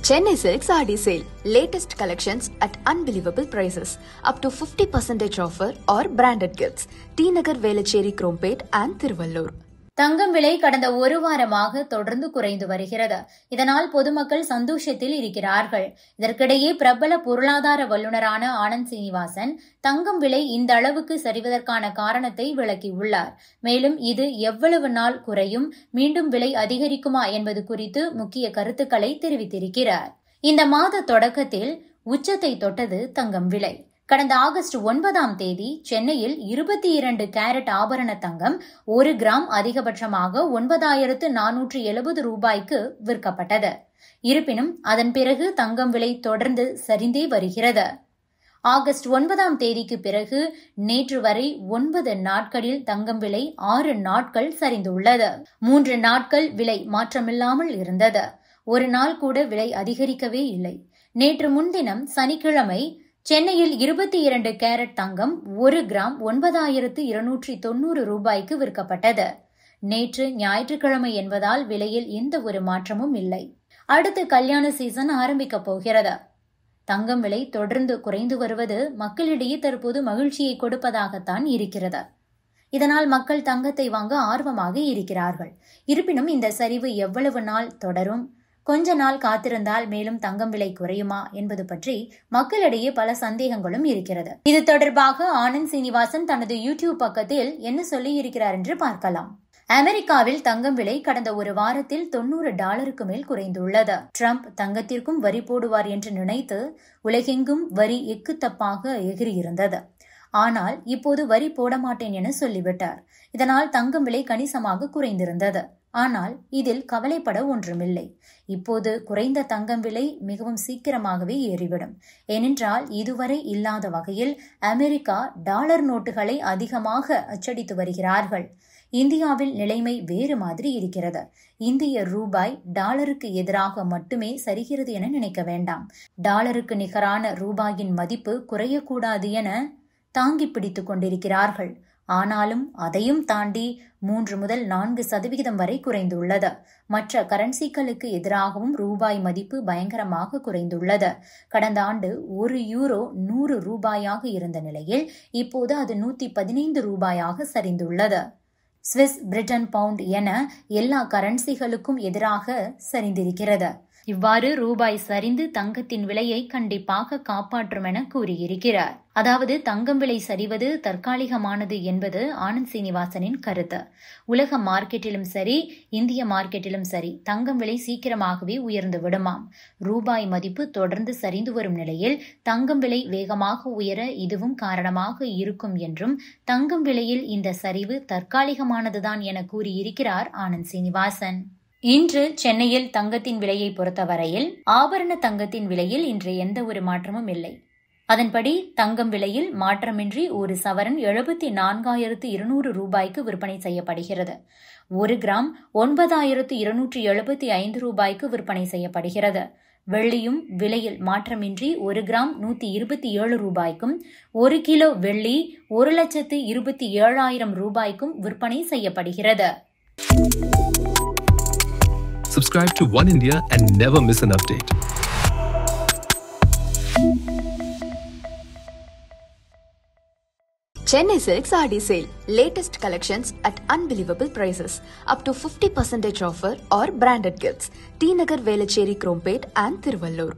Chennai Silks RD Sale. Latest collections at unbelievable prices. Up to 50% offer or branded gifts. T Nagar, Velachery, Krompet and Thiruvallur. தங்கம் விலை கடந்த ஒரு வாரமாக தொடர்ந்து குறைந்து வருகிறது. இதனால் பொதுமக்கள் சந்தோஷத்தில் இருக்கிறார்கள். இதற்கிடையே பிரபல பொருளாதார வல்லுநரான ஆனந்த் சீனிவாசன் தங்கம் விலை இந்த அளவுக்கு சரிவதற்கான காரணத்தை விளக்கியுள்ளார். மேலும் இது எவ்வளவு நாள் குறையும், மீண்டும் விலை அதிகரிக்குமா என்பது குறித்து முக்கிய கருத்துக்களை தெரிவித்திருக்கிறார். இந்த மாத தொடக்கத்தில் உச்சத்தை தொட்டது தங்கம் விலை. கடந்த ஆகஸ்ட் 9 சென்னையில் 22 கேரட் ஆபரண தங்கம் 1 கிராம் அதிகபட்சமாக 9,470 ரூபாய்க்கு விற்கப்பட்டது. இருப்பினும் அதன் பிறகு தங்கம் விலை தொடர்ந்து சரிந்தே வருகிறது. ஆகஸ்ட் 9 பிறகு நேற்று வரை 9 நாட்களில் தங்கம் விலை 6 நாட்கள் சரிந்துள்ளது. 3 நாட்கள் விலை மாற்றமில்லாமல் இருந்தது. ஒரு நாள் கூட விலை அதிகரிக்கவே இல்லை. நேற்று முன்தினம் சனிக்கிழமை சென்னையில் 22 கேரட் தங்கம் 1 கிராம் 9,290 ரூபாய்க்கு விற்கப்பட்டது. நேற்று ஞாயிற்றுக்கிழமை என்பதால் விலையில் எந்த ஒரு மாற்றமும் இல்லை. அடுத்து கல்யாண சீசன் ஆரம்பிக்கப் போகிறது. தங்கம் விலை தொடர்ந்து குறைந்து வருவது மக்களிடையே தற்போது மகிழ்ச்சியை கொடுப்பதாகத்தான் இருக்கிறது. இதனால் மக்கள் தங்கத்தை வாங்க ஆர்வமாக இருக்கிறார்கள். இருப்பினும் இந்த சரிவு எவ்வளவு நாள் தொடரும், கொஞ்ச நாள் காத்திருந்தால் மேலும் தங்கம் விலை குறையுமா என்பது பற்றி மக்களிடையே பல சந்தேகங்களும் இருக்கிறது. இது தொடர்பாக ஆனந்த் சீனிவாசன் தனது யூடியூப் பக்கத்தில் என்ன சொல்லி இருக்கிறார் என்று பார்க்கலாம். அமெரிக்காவில் தங்கம் விலை கடந்த ஒரு வாரத்தில் $90 மேல் குறைந்துள்ளது. ட்ரம்ப் தங்கத்திற்கும் வரி போடுவார் என்று நினைத்து உலகெங்கும் வரி எக்குத்தப்பாக எகிரியிருந்தது. ஆனால் இப்போது வரி போட மாட்டேன் என சொல்லிவிட்டார். இதனால் தங்கம் விலை கணிசமாக குறைந்திருந்தது. ஆனால் இதில் கவலைப்பட ஒன்றுமில்லை. இப்போது குறைந்த தங்கம் விலை மிகவும் சீக்கிரமாகவே ஏறிவிடும். ஏனென்றால் இதுவரை இல்லாத வகையில் அமெரிக்கா டாலர் நோட்டுகளை அதிகமாக அச்சடித்து வருகிறார்கள். இந்தியாவில் நிலைமை வேறு மாதிரி இருக்கிறது. இந்திய ரூபாய் டாலருக்கு எதிராக மட்டுமே சரிகிறது என நினைக்க வேண்டாம். டாலருக்கு நிகரான ரூபாயின் மதிப்பு குறையக்கூடாது என தாங்கி பிடித்துக் கொண்டிருக்கிறார்கள். ஆனாலும் அதையும் தாண்டி 3 முதல் 4% வரை குறைந்துள்ளது. மற்ற கரன்சிகளுக்கு எதிராகவும் ரூபாய் மதிப்பு பயங்கரமாக குறைந்துள்ளது. கடந்த ஆண்டு 1 யூரோ 100 ரூபாயாக இருந்த நிலையில் இப்போது அது 115 ரூபாயாக சரிந்துள்ளது. சுவிஸ், பிரிட்டன் பவுண்ட் என எல்லா கரன்சிகளுக்கும் எதிராக சரிந்திருக்கிறது. இவ்வாறு ரூபாய் சரிந்து தங்கத்தின் விலையை கண்டிப்பாக காப்பாற்றும் என கூறியிருக்கிறார். அதாவது தங்கம் விலை சரிவது தற்காலிகமானது என்பது ஆனந்த் சீனிவாசனின் கருத்து. உலக மார்க்கெட்டிலும் சரி, இந்திய மார்க்கெட்டிலும் சரி தங்கம் விலை சீக்கிரமாகவே உயர்ந்து விடுமாம். ரூபாய் மதிப்பு தொடர்ந்து சரிந்து வரும் நிலையில் தங்கம் விலை வேகமாக உயர இதுவும் காரணமாக இருக்கும் என்றும் தங்கம் விலையில் இந்த சரிவு தற்காலிகமானதுதான் என கூறியிருக்கிறார் ஆனந்த் சீனிவாசன். இன்று சென்னையில் தங்கத்தின் விலையை பொறுத்தவரையில் ஆபரண தங்கத்தின் விலையில் இன்று எந்த ஒரு மாற்றமும் இல்லை. அதன்படி தங்கம் விலையில் மாற்றமின்றி ஒரு சவரன் 74,200 ரூபாய்க்கு விற்பனை செய்யப்படுகிறது. 1 கிராம் 9,275 ரூபாய்க்கு விற்பனை செய்யப்படுகிறது. வெள்ளியும் விலையில் மாற்றமின்றி 1 கிராம் 127 ரூபாய்க்கும் 1 கிலோ வெள்ளி 1,27,000 ரூபாய்க்கும் விற்பனை செய்யப்படுகிறது. Subscribe to One India and never miss an update. Chennai Silks RD Sale. Latest collections at unbelievable prices. Up to 50% offer or branded gifts. T Nagar, Velachery, Krompet and Thiruvallur.